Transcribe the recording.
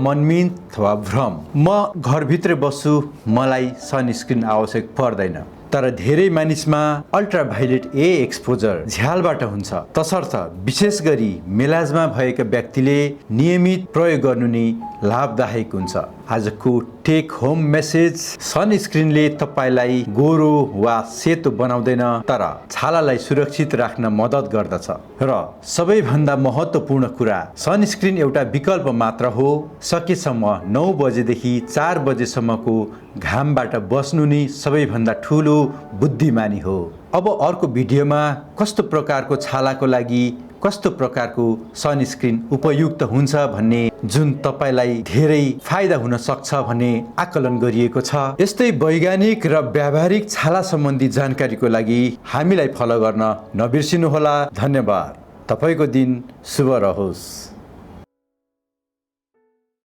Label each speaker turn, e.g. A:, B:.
A: मनमित अथवा भ्रम। म घरभित्र बस्छु, मलाई सनस्क्रिन आवश्यक पर्दैन। तर धेरै मानिसमा अल्ट्राभायोलेट ए एक्सपोजर झ्यालबाट हुन्छ। तसर्थ विशेष गरी मेलाजमा भएका व्यक्तिले नियमित प्रयोग गर्नु नै लाभदायक हुन्छ। आजको टेक होम मेसेज, सनस्क्रिनले तपाईलाई गोरो वा सेतो बनाउँदैन, तर छालालाई सुरक्षित राख्न मद्दत गर्दछ। र सबैभन्दा महत्त्वपूर्ण कुरा, सनस्क्रिन एउटा विकल्प मात्र हो। सकेसम्म 9 बजेदेखि 4 बजेसम्मको घामबाट बस्नु नै सबैभन्दा ठुलो बुद्धिमानी हो। अब अर्को भिडियोमा कस्तो प्रकारको छालाको लागि कस्तो प्रकारको सनस्क्रिन उपयुक्त हुन्छ भन्ने, जुन तपाईलाई धेरै फाइदा हुन सक्छ भन्ने आकलन गरिएको छ। यस्तै वैज्ञानिक र व्यावहारिक छाला सम्बन्धी जानकारीको लागि हामीलाई फलो गर्न नबिर्सिनुहोला। धन्यवाद। तपाईको दिन शुभ रहोस्।